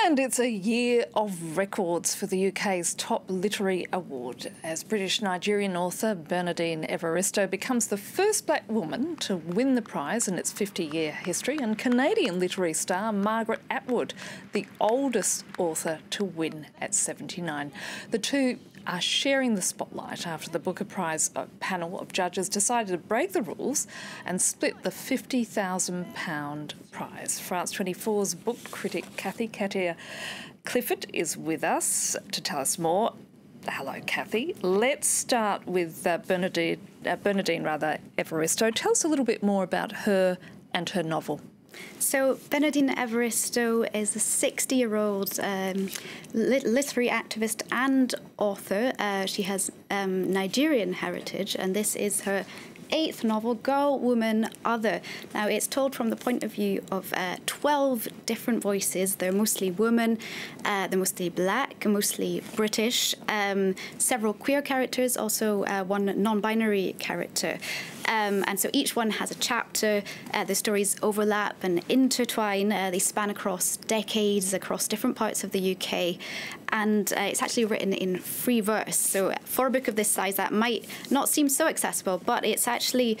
And it's a year of records for the UK's top literary award, as British-Nigerian author Bernardine Evaristo becomes the first black woman to win the prize in its 50-year history, and Canadian literary star Margaret Atwood, the oldest author to win at 79. The two are sharing the spotlight after the Booker Prize panel of judges decided to break the rules and split the £50,000 prize. France 24's book critic Kathy Clifford is with us to tell us more. Hello, Kathy. Let's start with Bernardine Evaristo. Tell us a little bit more about her and her novel. So Bernardine Evaristo is a 60-year-old literary activist and author. She has Nigerian heritage, and this is her 8th novel, Girl, Woman, Other. Now, it's told from the point of view of 12 different voices. They're mostly women, they're mostly black, mostly British, several queer characters, also one non-binary character. And so each one has a chapter. The stories overlap and intertwine. They span across decades, across different parts of the UK. And it's actually written in free verse. So for a book of this size, that might not seem so accessible, but it's actually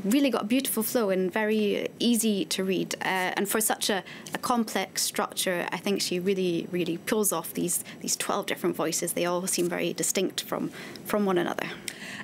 really got a beautiful flow and very easy to read. And for such a complex structure, I think she really pulls off these 12 different voices. They all seem very distinct from one another.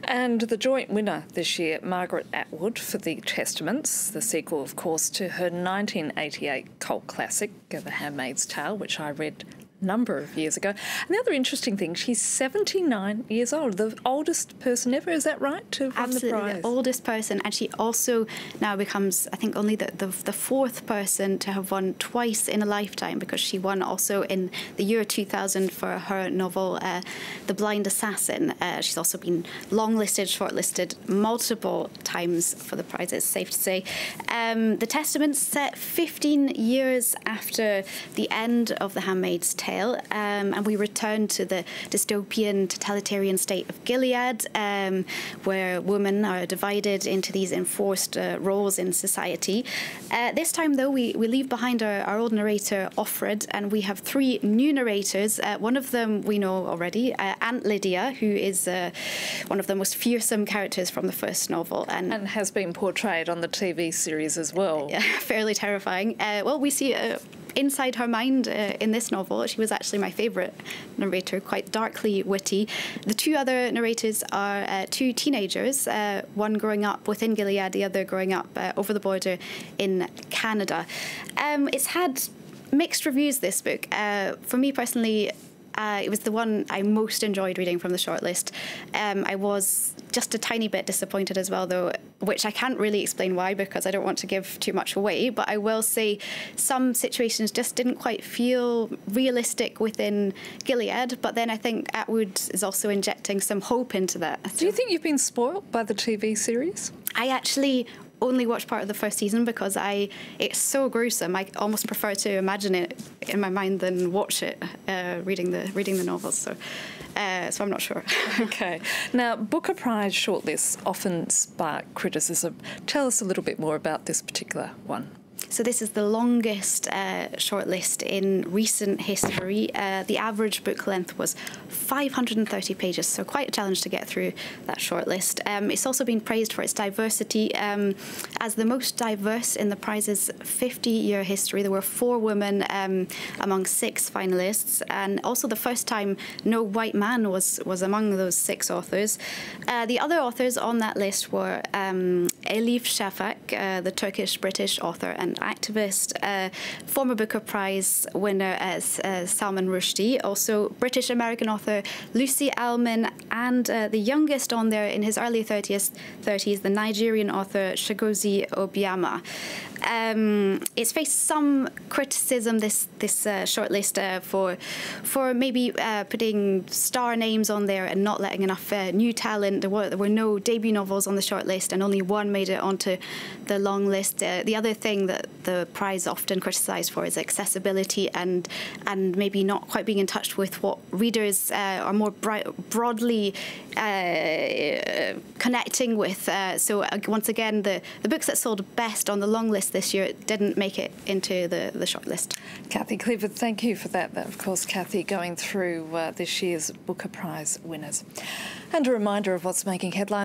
And the joint winner this year, Margaret Atwood, for The Testaments, the sequel, of course, to her 1988 cult classic, The Handmaid's Tale, which I read a number of years ago. And the other interesting thing, she's 79 years old, the oldest person ever, is that right, to win the prize? The oldest person, and she also now becomes, I think, only the fourth person to have won twice in a lifetime, because she won also in the year 2000 for her novel The Blind Assassin. She's also been longlisted, shortlisted multiple times for the prize, it's safe to say. The Testaments set 15 years after the end of The Handmaid's Tale, and we return to the dystopian totalitarian state of Gilead, where women are divided into these enforced roles in society. This time, though, we leave behind our old narrator, Offred, and we have 3 new narrators. One of them we know already, Aunt Lydia, who is one of the most fearsome characters from the first novel. And has been portrayed on the TV series as well. Fairly terrifying. Well, we see inside her mind in this novel. She was actually my favourite narrator, quite darkly witty. The 2 other narrators are 2 teenagers, one growing up within Gilead, the other growing up over the border in Canada. It's had mixed reviews, this book. For me personally, it was the one I most enjoyed reading from the shortlist. I was just a tiny bit disappointed as well, though, which I can't really explain why, because I don't want to give too much away, but I will say some situations just didn't quite feel realistic within Gilead, but then I think Atwood is also injecting some hope into that. Do you think you've been spoilt by the TV series? I actually only watched part of the first season because it's so gruesome. I almost prefer to imagine it in my mind than watch it, reading the novels. So I'm not sure. Okay. Now, Booker Prize shortlists often spark criticism. Tell us a little bit more about this particular one. So this is the longest shortlist in recent history. The average book length was 530 pages, so quite a challenge to get through that shortlist. It's also been praised for its diversity. As the most diverse in the prize's 50-year history, there were 4 women among 6 finalists, and also the first time no white man was among those 6 authors. The other authors on that list were Elif Shafak, the Turkish-British author and activist, former Booker Prize winner Salman Rushdie, also British-American author Lucy Alman, and the youngest on there in his early 30s, the Nigerian author Chigozie Obiama. It's faced some criticism, this shortlist, for maybe putting star names on there and not letting enough new talent. There were no debut novels on the shortlist and only 1 made it onto the long list. The other thing that the prize often criticised for is accessibility and maybe not quite being in touch with what readers are more broadly connecting with. So once again, the books that sold best on the long list this year didn't make it into the shortlist. Kathy Clifford, thank you for that. Of course, Kathy going through this year's Booker Prize winners. And a reminder of what's making headlines.